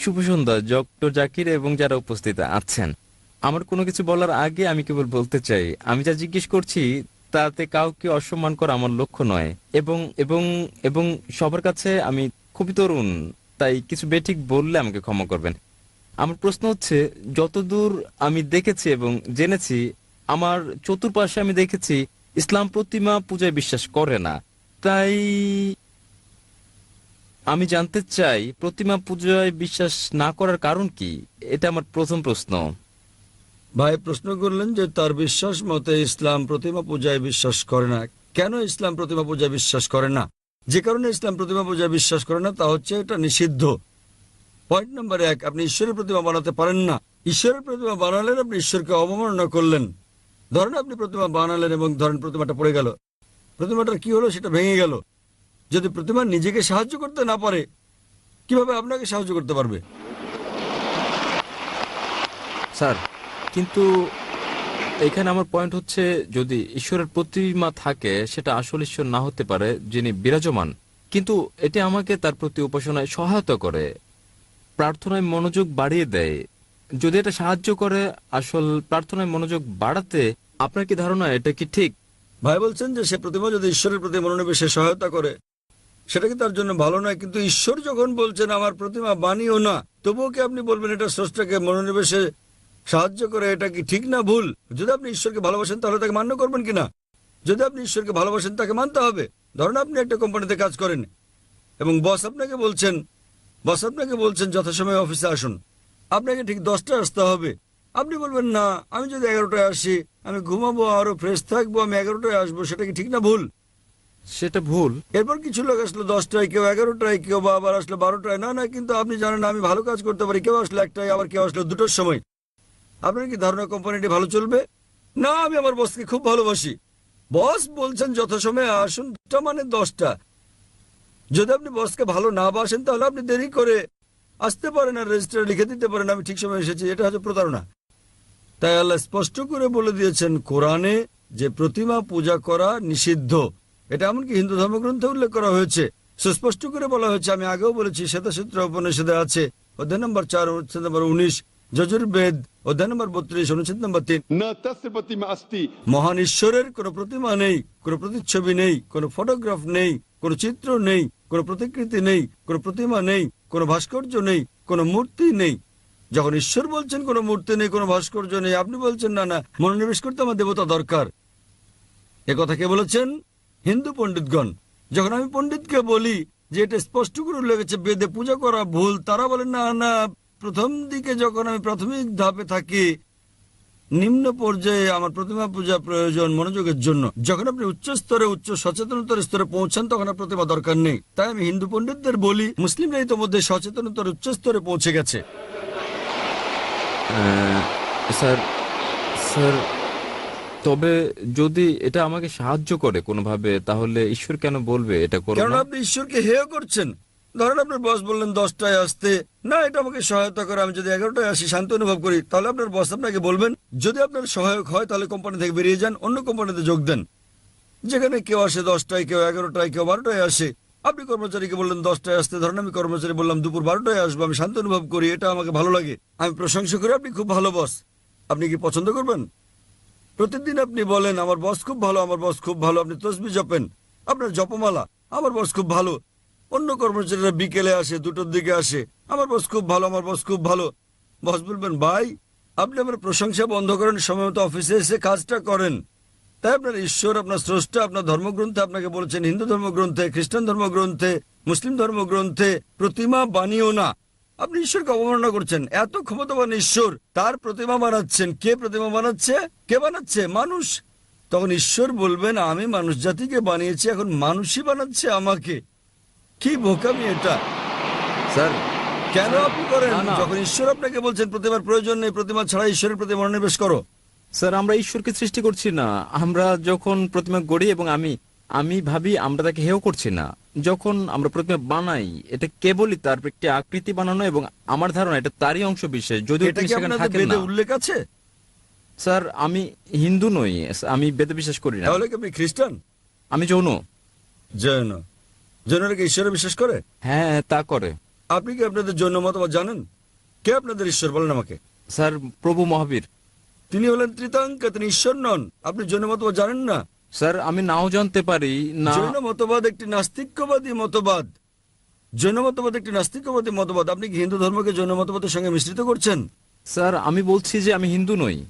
শুভ সন্ধ্যা doctor Zakir এবং যারা উপস্থিত আছেন। আমার কোনো কিছু বলার আগে আমি কেবল বলতে চাই, আমি যা জিজ্ঞেস করছি তাতে কাউকে অসম্মান করা আমার লক্ষ্য নয়, এবং এবং এবং সবার কাছে আমি খুবই তরুণ, তাই কিছু বেঠিক বললে আমাকে ক্ষমা করবেন। আমার প্রশ্ন হচ্ছে, যতদূর আমি দেখেছি এবং জেনেছি, আমার চতুর্পাশে আমি দেখেছি ইসলাম প্রতিমা পূজায় বিশ্বাস করে না। তাই আমি জানতে চাই প্রতিমা পূজায় বিশ্বাস না করার কারণ কি। এটা আমার প্রথম প্রশ্ন। ভাই প্রশ্ন করলেন যে তার বিশ্বাস মতে ইসলাম প্রতিমা পূজায় বিশ্বাস করে না। কেন ইসলাম প্রতিমা পূজায় বিশ্বাস করে না? যে কারণে ইসলাম প্রতিমা পূজায় বিশ্বাস করে না তা হচ্ছে এটা নিষিদ্ধ। পয়েন্ট নাম্বার 1, আপনি ঈশ্বরের প্রতিমা বানাতে পারেন না। ঈশ্বরের প্রতিমা বানালেন আপনি ঈশ্বরকে অবমাননা করলেন। ধরেন আপনি প্রতিমা বানালেন এবং ধরেন প্রতিমাটা পড়ে গেল, প্রতিমাটার কি হলো? সেটা ভেঙে গেল। যদি প্রতিমা নিজেকে সাহায্য করতে না পারে, কিভাবে আপনাকে সাহায্য করতে পারবে? স্যার, কিন্তু এখানে আমার পয়েন্ট হচ্ছে, যদি ঈশ্বরের প্রতিমা থাকে সেটা আসল ঈশ্বর না হতে পারে যিনি বিরাজমান, কিন্তু এটি আমাকে তার প্রতি উপাসনায় সহায়তা করে, প্রার্থনায় মনোযোগ বাড়িয়ে দেয়। যদি এটা সাহায্য করে আসল প্রার্থনায় মনোযোগ বাড়াতে, আপনার কি ধারণা এটা কি ঠিক? ভাই বলছেন যে সে প্রতিমা যদি ঈশ্বরের প্রতি মনোনিবেশে সহায়তা করে সেটা কি তার জন্য ভালো নয়? কিন্তু ঈশ্বর যখন বলছেন আমার প্রতিমা বানিও না, তবুও কি আপনি বলবেন এটা স্রষ্টাকে মনোনিবেশে সাহায্য করে? এটা কি ঠিক না ভুল? যদি আপনি ঈশ্বরকে ভালোবাসেন তাহলে তাকে মান্য করবেন কিনা? যদি আপনি ঈশ্বরকে ভালোবাসেন তাকে মানতে হবে। ধরুন আপনি একটা কোম্পানিতে কাজ করেন এবং বস আপনাকে বলছেন যথাসময়ে অফিসে আসুন। আপনাকে ঠিক 10টায় আসতে হবে। আপনি বলবেন না, আমি যদি 11টায় আসি, আমি ঘুমাবো, আরো ফ্রেশ থাকবো, আমি 11টায় আসবো। সেটা কি ঠিক না ভুল? সেটা ভুল। এরপর কিছু লোক আসলো 10টায়, কেউ 11টায়, কেউ বা আবার আসলো 12টায়। না না, কিন্তু আপনি জানেন আমি ভালো কাজ করতে পারি। কেউ আসলো 1টায়, আবার কেউ আসলো 2টোর সময়। আপনার কি ধারণা কোম্পানিটি ভালো চলবে? না, আমি আমার বসকে খুব ভালোবাসি। বস বলছেন যথাসময়ে আসুন, টা মানে 10টা। যদি আপনি বসকে ভালো না বাসেন তাহলে আপনি দেরি করে আসতে পারেন আর রেজিস্টারে লিখে দিতে পারেন আমি ঠিক সময় এসেছি। এটা হচ্ছে প্রতারণা। তাই আল্লাহ স্পষ্ট করে বলে দিয়েছেন কোরআনে যে প্রতিমা পূজা করা নিষিদ্ধ। এটা এমনকি হিন্দু ধর্মগ্রন্থে উল্লেখ করা হয়েছে, সুস্পষ্ট করে বলা হয়েছে। আমি আগেও বলেছি, শ্বেতাসূত্র উপনিষদে আছে, অধ্যায় নম্বর 4 অনুচ্ছেদ নম্বর 19, যজুর্বেদ অধ্যায় নম্বর 32 অনুচ্ছেদ নম্বর 3। মহান ঈশ্বরের কোনো প্রতিমা নেই, কোনো প্রতিচ্ছবি নেই, কোনো ফটোগ্রাফ নেই, কোনো চিত্র নেই, কোনো প্রতিকৃতি নেই, কোনো প্রতিমা নেই, কোনো ভাস্কর্য নেই, কোনো মূর্তি নেই। যখন ঈশ্বর বলছেন কোনো মূর্তি নেই, কোনো ভাস্কর্য নেই, আপনি বলছেন না না, মনোনিবেশ করতে আমার দেবতা দরকার। কথা কে বলেছেন? হিন্দু পণ্ডিতগণ। যখন আমি পণ্ডিতকে বলি যে এটা স্পষ্ট করে উল্লেখ আছে বেদে পূজা করা ভুল, তারা বলেন না না, প্রথম দিকে যখন আমি প্রাথমিক ধাপে থাকি, নিম্ন পর্যায়ে আমার প্রতিমা পূজা প্রয়োজন মনোযোগের জন্য। যখন আপনি উচ্চ স্তরে, উচ্চ সচেতনতার স্তরে পৌঁছান তখন আর প্রতিমা দরকার নেই। তাই আমি হিন্দু পণ্ডিতদের বলি মুসলিমরা ইতোমধ্যে সচেতনতার উচ্চ স্তরে পৌঁছে গেছে। স্যার, স্যার, তবে যদি এটা আমাকে সাহায্য করে কোনোভাবে, তাহলে ঈশ্বর কেন বলবে এটা করো কারণ না? আপনি ঈশ্বরকে হেয় করছেন। ধরেন আপনার বস বললেন 10টায় আসতে, না এটা আমাকে সহায়তা করে, আমি যদি 11টায় আসি শান্তি অনুভব করি, তাহলে আপনার বস আপনাকে বলবেন যদি আপনার সহায়ক হয় তাহলে কোম্পানি থেকে বেরিয়ে যান, অন্য কোম্পানিতে যোগ দেন। যেখানে কেউ আসে 10টায়, কেউ 11টায়, কেউ 12টায় আসে। আপনি কর্মচারীকে বললেন 10টায় আসতে, ধরেন আমি কর্মচারী বললাম দুপুর 12টায় আসবো, আমি শান্তি অনুভব করি, এটা আমাকে ভালো লাগে, আমি প্রশংসা করি আপনি খুব ভালো বস। আপনি কি পছন্দ করবেন? প্রতিদিন আপনি বলেন আমার বস খুব ভালো, আমার বস খুব ভালো, আপনি তসবিহ জপেন, আপনার জপমালা আমার বস খুব ভালো। অন্য কর্মচারীরা বিকেলে আসে, 2টোর দিকে আসে, আমার বস খুব ভালো, আমার বস খুব ভালো। বস বলবেন ভাই আপনি আমার প্রশংসা বন্ধ করেন, সময় মতো অফিসে এসে কাজটা করেন। তাই আপনার ঈশ্বর, আপনার স্রষ্টা আপনার ধর্মগ্রন্থে আপনাকে বলেছেন, হিন্দু ধর্মগ্রন্থে, খ্রিস্টান ধর্মগ্রন্থে, মুসলিম ধর্মগ্রন্থে, প্রতিমা বানিও না। আপনি ঈশ্বরকে অবমাননা করছেন। এত ক্ষমতাবান ঈশ্বর, তার প্রতিমা বানাচ্ছেন। কে প্রতিমা বানাচ্ছে? কে বানাচ্ছে? মানুষ। তখন ঈশ্বর বলবেন আমি মানুষ জাতিকে বানিয়েছি, এখন মানুষই বানাচ্ছে আমাকে। কি বোকামি এটা! স্যার, কেন আপনি করেন? না, না। যখন ঈশ্বর আপনাকে বলছেন প্রতিমার প্রয়োজন নেই, প্রতিমা ছাড়া ঈশ্বরের প্রতি মনোনিবেশ করো। স্যার, আমরা ঈশ্বরকে সৃষ্টি করছি না। আমরা যখন প্রতিমা গড়ি এবং আমি আমি ভাবি আমরা তাকে হেয় করছি না। যখন আমরা প্রতিমা বানাই, এটা কেবলই তার একটি আকৃতি বানানো, এবং আমার ধারণা এটা তারই অংশ বিশেষ, যদিও এটা তিনি কি সেখানে আপনাদের থাকেন বেদে না। উল্লেখ আছে? স্যার, আমি হিন্দু নই, আমি বেদে বিশ্বাস করি না। তাহলে কি আপনি খ্রিস্টান? আমি যৌন। জৈন। জৈনরা কি ঈশ্বরে বিশ্বাস করে? হ্যাঁ, তা করে। আপনি কি আপনাদের জৈন মতবাদ জানেন? কে আপনাদের ঈশ্বর বলেন আমাকে? স্যার, প্রভু মহাবীর। তিনি হলেন ত্রিতাঙ্কা, তিনি ঈশ্বর নন। আপনি জৈন মতবাদ জানেন না? স্যার, আমি নাও জানতে পারি না। জৈন মতবাদ একটি নাস্তিক্যবাদী মতবাদ। জৈন মতবাদ একটি নাস্তিক্যবাদী মতবাদ। আপনি কি হিন্দু ধর্মকে জৈন মতবাদের সঙ্গে মিশ্রিত করছেন? স্যার, আমি বলছি যে আমি হিন্দু নই।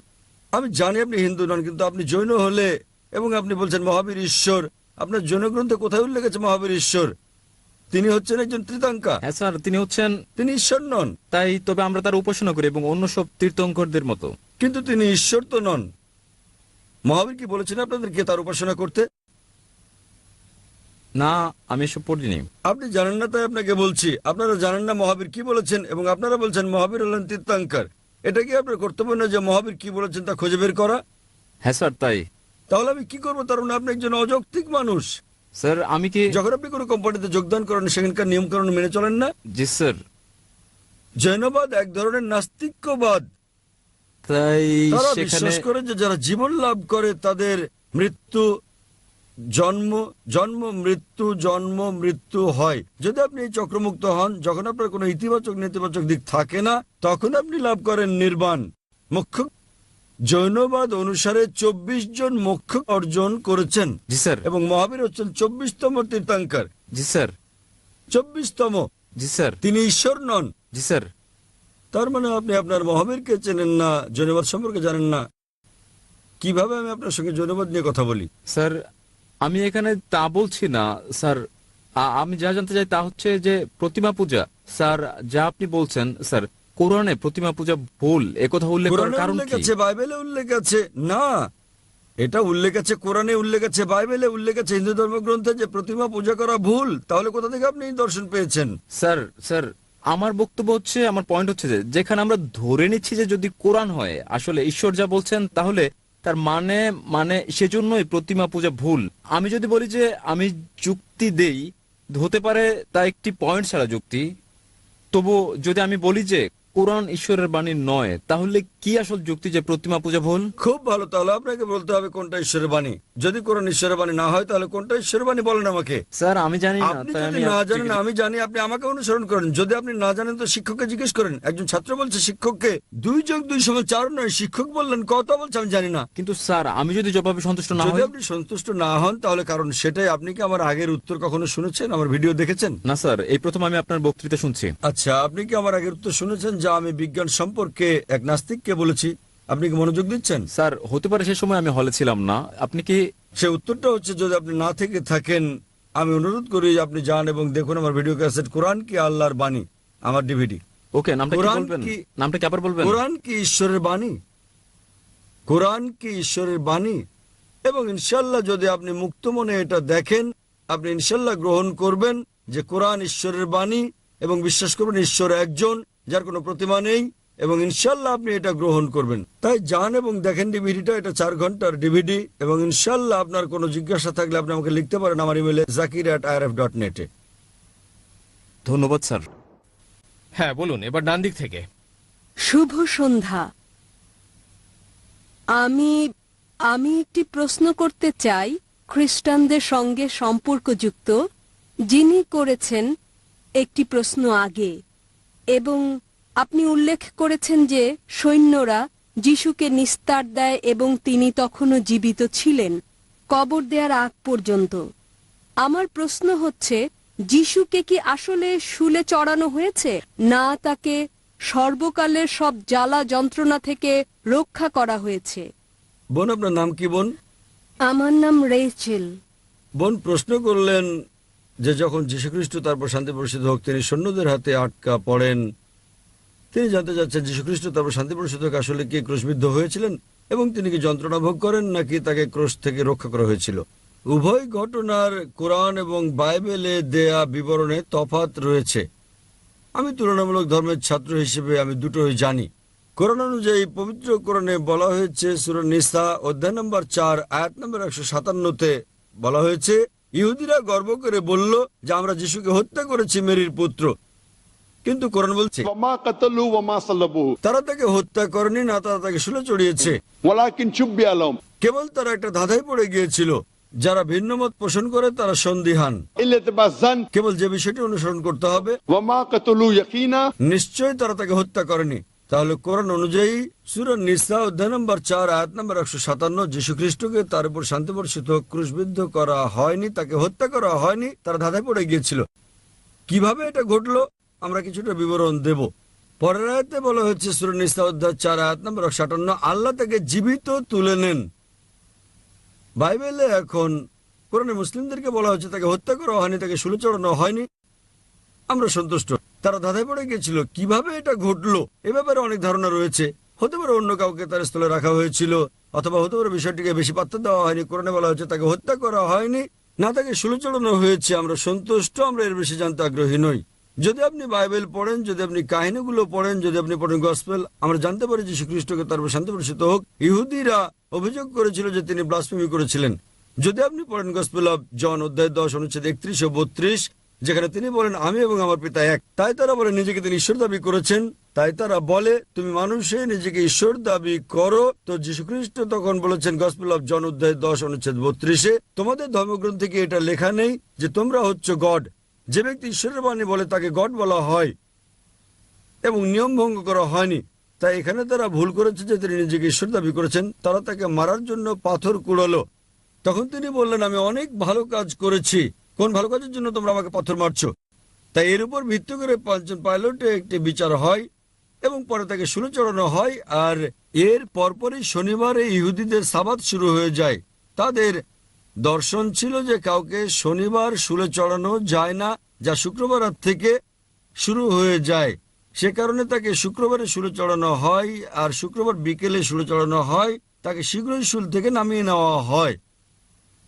আমি জানি আপনি হিন্দু নন, কিন্তু আপনি জৈন হলে এবং আপনি বলছেন মহাবীর ঈশ্বর, আপনার জৈন গ্রন্থে কোথায় উল্লেখ আছে মহাবীর ঈশ্বর? তিনি হচ্ছেন একজন ত্রিতাঙ্কা, হ্যাঁ স্যার, তিনি হচ্ছেন। তিনি ঈশ্বর নন। তাই তবে আমরা তার উপাসনা করি এবং অন্য সব তীর্থঙ্করদের মতো। কিন্তু তিনি ঈশ্বর তো নন। মহাবীর কি বলেছেন আপনাদেরকে তার উপাসনা করতে? না, আমি এসব পড়িনি। আপনি জানেন না তাই আপনাকে বলছি। আপনারা জানেন না মহাবীর কি বলেছেন এবং আপনারা বলছেন মহাবীর হলেন তীর্থাঙ্কার। এটা কি আপনার কর্তব্য না যে মহাবীর কি বলেছেন তা খুঁজে বের করা? হ্যাঁ স্যার, তাই। তাহলে আমি কি করবো? তার মানে আপনি একজন অযৌক্তিক মানুষ। স্যার, আমি কি? যখন আপনি কোনো কোম্পানিতে যোগদান করেন সেখানকার নিয়মকানুন মেনে চলেন না? জি স্যার। জৈনবাদ এক ধরনের নাস্তিক্যবাদ। তাই তারা সেখানে বিশ্বাস করে যে যারা জীবন লাভ করে তাদের মৃত্যু, জন্ম জন্ম মৃত্যু, জন্ম মৃত্যু হয়। যদি আপনি এই চক্রমুক্ত হন, যখন আপনার কোনো ইতিবাচক নেতিবাচক দিক থাকে না, তখন আপনি লাভ করেন নির্বাণ, মোক্ষ। জৈনবাদ অনুসারে 24 জন মোক্ষ অর্জন করেছেন। জি স্যার। এবং মহাবীর হচ্ছেন 24তম তীর্থাঙ্কর। জি স্যার। 24তম। জি স্যার। তিনি ঈশ্বর নন। জি স্যার। তার মানে আপনি আপনার মহাবীরকে চেনেন না, জৈনবাদ সম্পর্কে জানেন না। কিভাবে আমি আপনার সঙ্গে জৈনবাদ নিয়ে কথা বলি? স্যার, আমি এখানে তা বলছি না স্যার। আমি যা জানতে চাই তা হচ্ছে যে প্রতিমা পূজা। স্যার, যা আপনি বলছেন স্যার, কোরআনে প্রতিমা পূজা ভুল একথা উল্লেখ করার কোরআনে কারণ উল্লেখ কি? আছে, বাইবেলে উল্লেখ আছে। না, এটা উল্লেখ আছে কোরআনে, উল্লেখ আছে বাইবেলে, উল্লেখ আছে হিন্দু ধর্মগ্রন্থে যে প্রতিমা পূজা করা ভুল। তাহলে কোথা থেকে আপনি এই দর্শন পেয়েছেন? স্যার, স্যার, আমার বক্তব্য হচ্ছে, আমার পয়েন্ট হচ্ছে যে যেখানে আমরা ধরে নিচ্ছি যে যদি কোরআন হয় আসলে ঈশ্বর যা বলছেন, তাহলে তার মানে মানে সেজন্যই প্রতিমা পূজা ভুল। আমি যদি বলি যে আমি যুক্তি দেই, হতে পারে তা একটি পয়েন্ট ছাড়া যুক্তি। তবু যদি আমি বলি যে কোরআন ঈশ্বরের বাণী নয়, তাহলে কি আসল যুক্তি যে প্রতিমা পূজা ভুল? খুব ভালো, তাহলে আপনাকে বলতে হবে কোনটা ঈশ্বরের বাণী। যদি কোরআন ঈশ্বরের বাণী না হয় তাহলে কোনটা ঈশ্বরের বাণী বলেন আমাকে। স্যার, আমি জানি না, আপনি তাই যদি আমি না জানেন, আমি জানি, আপনি আমাকে অনুসরণ করেন। যদি আপনি না জানেন তো শিক্ষককে জিজ্ঞেস করেন। একজন ছাত্র বলছে শিক্ষককে 2+2=4 নয়, শিক্ষক বললেন কত বলছে আমি জানি না। কিন্তু স্যার, আমি যদি জবাবে সন্তুষ্ট না যদি হই? আপনি সন্তুষ্ট না হন তাহলে কারণ সেটাই। আপনি কি আমার আগের উত্তর কখনো শুনেছেন, আমার ভিডিও দেখেছেন? না স্যার, এই প্রথম আমি আপনার বক্তৃতা শুনছি। আচ্ছা, আপনি কি আমার আগের উত্তর শুনেছেন যা আমি বিজ্ঞান সম্পর্কে এক নাস্তিককে বলেছি? আপনি কি মনোযোগ দিচ্ছেন? স্যার, হতে পারে সে সময় আমি হলে ছিলাম না। আপনি কি? সে উত্তরটা হচ্ছে, যদি আপনি না থেকে থাকেন আমি অনুরোধ করি আপনি যান এবং দেখুন আমার ভিডিও ক্যাসেট কোরআন কি আল্লাহর বাণী, আমার ডিভিডি। ওকে, নামটা কি কোরআন বলবেন? কি- নামটা কি আবার বলবেন? কোরআন কি ঈশ্বরের বাণী? কোরআন কি ঈশ্বরের বাণী? এবং ইনশাল্লাহ যদি আপনি মুক্ত মনে এটা দেখেন, আপনি ইনশাল্লাহ গ্রহণ করবেন যে কোরআন ঈশ্বরের বাণী এবং বিশ্বাস করবেন ঈশ্বর একজন, যার কোনো প্রতিমা নেই, এবং ইনশাল্লাহ আপনি এটা গ্রহণ করবেন। তাই যান এবং দেখেন ডিভিডিটা। এটা 4 ঘন্টার ডিভিডি। এবং ইনশাল্লাহ আপনার কোনো জিজ্ঞাসা থাকলে আপনি আমাকে লিখতে পারেন আমার ইমেলে zakir@irf.net-এ। ধন্যবাদ স্যার। হ্যাঁ বলুন, এবার ডান দিক থেকে। শুভ সন্ধ্যা। আমি আমি একটি প্রশ্ন করতে চাই খ্রিস্টানদের সঙ্গে সম্পর্কযুক্ত, যিনি করেছেন একটি প্রশ্ন আগে, এবং আপনি উল্লেখ করেছেন যে সৈন্যরা যিশুকে নিস্তার দেয় এবং তিনি তখনও জীবিত ছিলেন কবর দেওয়ার আগ পর্যন্ত। আমার প্রশ্ন হচ্ছে, যিশুকে কি আসলে শুলে চড়ানো হয়েছে, না তাকে সর্বকালের সব জ্বালা যন্ত্রণা থেকে রক্ষা করা হয়েছে? বোন, আপনার নাম কি বোন? আমার নাম রেচেল। বোন প্রশ্ন করলেন যে যখন যীশুখ্রিস্ট, তারপর শান্তি প্রসিদ্ধ হোক, তিনি সৈন্যদের হাতে আটকা পড়েন, তিনি জানতে চাচ্ছেন যীশুখ্রিস্ট তারপর শান্তি প্রসিদ্ধ হোক আসলে কি ক্রুশবিদ্ধ হয়েছিলেন এবং তিনি কি যন্ত্রণা ভোগ করেন নাকি তাকে ক্রুশ থেকে রক্ষা করা হয়েছিল। উভয় ঘটনার কোরআন এবং বাইবেলে দেয়া বিবরণে তফাৎ রয়েছে। আমি তুলনামূলক ধর্মের ছাত্র হিসেবে আমি দুটোই জানি। কোরআন অনুযায়ী পবিত্র কোরআনে বলা হয়েছে, সূরা নিসা অধ্যায় নম্বর 4 আয়াত নম্বর 157-তে বলা হয়েছে, ইহুদিরা গর্ব করে বলল যে আমরা যিশুকে হত্যা করেছি, মেরির পুত্র। কিন্তু কোরআন বলছে وما قتلوا وما صلبوه তারা তাকে হত্যা করেনি, না তারা তাকে শুলে চড়িয়েছে, ولكن شبه لهم। কেবল তারা একটা ধাঁধায় পড়ে গিয়েছিল যারা ভিন্ন মত পোষণ করে তারা সন্দিহান, إلا تبع الظن কেবল যে বিষয়টি অনুসরণ করতে হবে, وما قتلوا يقينا নিশ্চয়ই তারা তাকে হত্যা করেনি। তাহলে কোরআন অনুযায়ী সূরা নিসা অধ্যায় নম্বর 4 আয়াত নম্বর 157, যীশু খ্রিস্টকে তার উপর শান্তি বর্ষিত হোক ক্রুশবিদ্ধ করা হয়নি, তাকে হত্যা করা হয়নি, তারা ধাঁধায় পড়ে গিয়েছিল। কিভাবে এটা ঘটলো আমরা কিছুটা বিবরণ দেব। পরের আয়াতে বলা হয়েছে সূরা নিসা অধ্যায় 4 আয়াত নম্বর 58, আল্লাহ তাকে জীবিত তুলে নেন। বাইবেলে এখন কোরআনে মুসলিমদেরকে বলা হচ্ছে তাকে হত্যা করা হয়নি, তাকে শুলে চড়ানো হয়নি, আমরা সন্তুষ্ট। তারা ধাঁধায় পড়ে গিয়েছিল কিভাবে এটা ঘটলো। এ ব্যাপারে অনেক ধারণা রয়েছে। হতে পারে অন্য কাউকে তার স্থলে রাখা হয়েছিল, অথবা হতে পারে বিষয়টিকে বেশি পাত্র দেওয়া হয়নি। কোরআনে বলা হচ্ছে তাকে হত্যা করা হয়নি, না তাকে শুলে চড়ানো হয়েছে। আমরা সন্তুষ্ট, আমরা এর বেশি জানতে আগ্রহী নই। যদি আপনি বাইবেল পড়েন, যদি আপনি কাহিনীগুলো পড়েন, যদি আপনি পড়েন গসপেল, আমরা জানতে পারি যীশু খ্রিস্টকে তার উপর শান্তি বর্ষিত হোক ইহুদিরা অভিযোগ করেছিল যে তিনি ব্লাসফেমি করেছিলেন। যদি আপনি পড়েন গসপেল অফ জন অধ্যায় 10 অনুচ্ছেদ 31 ও 32, যেখানে তিনি বলেন আমি এবং আমার পিতা এক, তাই তারা বলে নিজেকে তিনি ঈশ্বর দাবি করেছেন। তাই তারা বলে তুমি মানুষে নিজেকে ঈশ্বর দাবি করো। তো যীশুখ্রিস্ট তখন বলেছেন গসপেল অফ জন অধ্যায় 10 অনুচ্ছেদ 32, তোমাদের ধর্মগ্রন্থে কি এটা লেখা নেই যে তোমরা হচ্ছে গড? যে ব্যক্তি ঈশ্বরের বাণী বলে তাকে গড বলা হয় এবং নিয়ম ভঙ্গ করা হয়নি। তাই এখানে তারা ভুল করেছে যে তিনি নিজেকে ঈশ্বর দাবি করেছেন। তারা তাকে মারার জন্য পাথর কুড়ালো। তখন তিনি বললেন আমি অনেক ভালো কাজ করেছি। কোন ভালো কাজের জন্য তোমরা আমাকে পাথর মারছো? তাই এর উপর ভিত্তি করে 5 জন পাইলটে একটি বিচার হয় এবং পরে তাকে শুলে চড়ানো হয়। আর এর পরপরই শনিবারে ইহুদিদের সাবাত শুরু হয়ে যায়। তাদের দর্শন ছিল যে কাউকে শনিবার শুলে চড়ানো যায় না, যা শুক্রবার রাত থেকে শুরু হয়ে যায়। সে কারণে তাকে শুক্রবারে শুলে চড়ানো হয়, আর শুক্রবার বিকেলে শুলে চড়ানো হয়। তাকে শীঘ্রই শুল থেকে নামিয়ে নেওয়া হয়,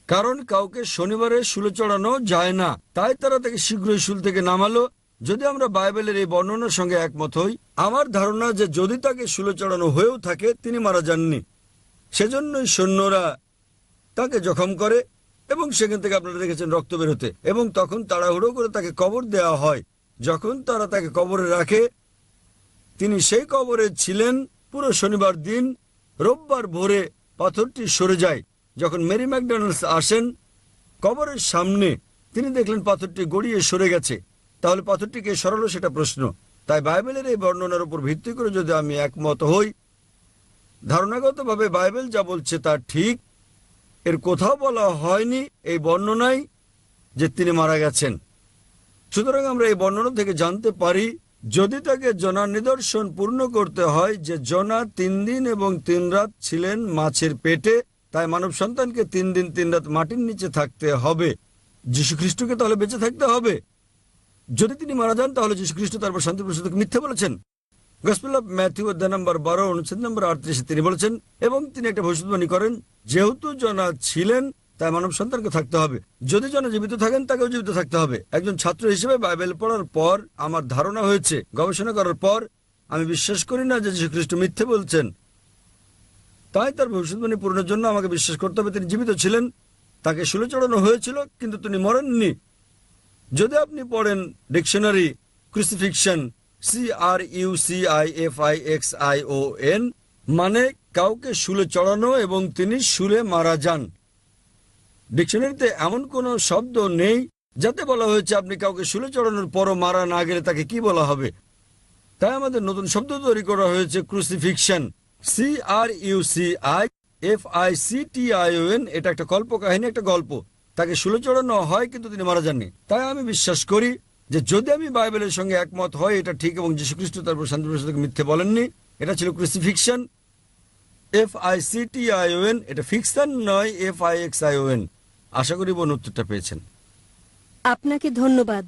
কারণ কাউকে শনিবারে শুলে চড়ানো যায় না। তাই তারা তাকে শীঘ্রই শুল থেকে নামালো। যদি আমরা বাইবেলের এই বর্ণনার সঙ্গে একমত হই, আমার ধারণা যে যদি তাকে শুলে চড়ানো হয়েও থাকে তিনি মারা যাননি। সেজন্যই সৈন্যরা তাকে জখম করে এবং সেখান থেকে আপনারা দেখেছেন রক্ত বের হতে, এবং তখন তাড়াহুড়ো করে তাকে কবর দেওয়া হয়। যখন তারা তাকে কবরে রাখে, তিনি সেই কবরে ছিলেন পুরো শনিবার দিন। রোববার ভোরে পাথরটি সরে যায়। যখন মেরি ম্যাকডোনাল্ডস আসেন কবরের সামনে, তিনি দেখলেন পাথরটি গড়িয়ে সরে গেছে। তাহলে পাথরটিকে সরালো সেটা প্রশ্ন। তাই বাইবেলের এই বর্ণনার উপর ভিত্তি করে যদি আমি একমত হই, ধারণাগতভাবে বাইবেল যা বলছে তা ঠিক। এর কোথাও বলা হয়নি এই বর্ণনায় যে তিনি মারা গেছেন। সুতরাং আমরা এই বর্ণনা থেকে জানতে পারি যদি তাকে জনার নিদর্শন পূর্ণ করতে হয় যে জনা 3 দিন এবং 3 রাত ছিলেন মাছের পেটে, তাই মানব সন্তানকে 3 দিন 3 রাত মাটির নিচে থাকতে হবে। যীশু খ্রিস্টকে তাহলে বেঁচে থাকতে হবে। যদি তিনি মারা যান তাহলে যীশু খ্রিস্ট তারপর শান্তি প্রসাদকে মিথ্যা বলেছেন। গসপেল অফ ম্যাথিউ অধ্যায় নম্বর 12 অনুচ্ছেদ নম্বর 38 তিনি বলেছেন, এবং তিনি একটা ভবিষ্যদ্বাণী করেন যেহেতু জনা ছিলেন তাই মানব সন্তানকে থাকতে হবে। যদি জনা জীবিত থাকেন তাকেও জীবিত থাকতে হবে। একজন ছাত্র হিসেবে বাইবেল পড়ার পর আমার ধারণা হয়েছে, গবেষণা করার পর আমি বিশ্বাস করি না যে যীশু খ্রিস্ট মিথ্যে বলছেন। তাই তার ভবিষ্যদ্বাণী পূরণের জন্য আমাকে বিশ্বাস করতে হবে তিনি জীবিত ছিলেন, তাকে শুলে চড়ানো হয়েছিল কিন্তু তিনি মরেননি। যদি আপনি পড়েন ডিকশনারি ক্রুসিফিকশন CRUCIFIXION মানে কাউকে শুলে চড়ানো এবং তিনি শুলে মারা যান। ডিকশনারিতে এমন কোনো শব্দ নেই যাতে বলা হয়েছে আপনি কাউকে শুলে চড়ানোর পরও মারা না গেলে তাকে কি বলা হবে। তাই আমাদের নতুন শব্দ তৈরি করা হয়েছে ক্রুসিফিকশন CRUCIFICTION। এটা একটা কল্পকাহিনী, একটা গল্প। তাকে শুলে চড়ানো হয় কিন্তু তিনি মারা যাননি। তাই আমি বিশ্বাস করি যে যদি আমি বাইবেলের সঙ্গে একমত হয় এটা ঠিক এবং যীশু খ্রিস্ট তারপর শান্তি প্রসাদকে মিথ্যে বলেননি। এটা ছিল ক্রুসিফিকশন FICTION, এটা ফিকশন নয় FIXION। আশা করি বোন উত্তরটা পেয়েছেন। আপনাকে ধন্যবাদ।